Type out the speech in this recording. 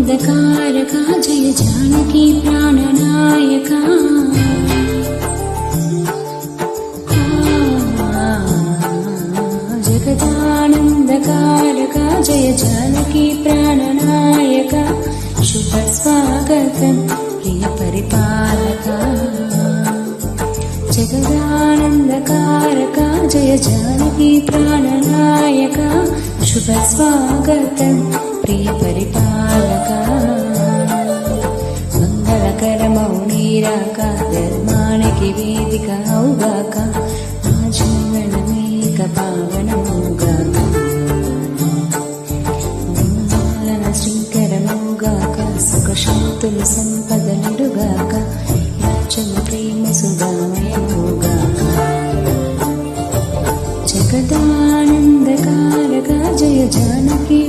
जगदानन्दकारका जय जानकी प्राणनायका जगदानन्दकारका जय जानकी प्राणनायका शुभ स्वागतं प्रिय परिपालका जगदानन्दकारका जय जानकी प्राणनायका शुभ स्वागतं प्रिय परिपालका मंगलकरमौ नीराका धर्मानिकि वेदिका औगाक మా జీవనమేక పావనమౌగాక నిర్మలన శ్రీకరమౌగాక సుఖశాంతులు సంపదలుగాక రాజ్యం ప్రేమ సుధామయమౌగాక जगदानन्दकारका जय जानकी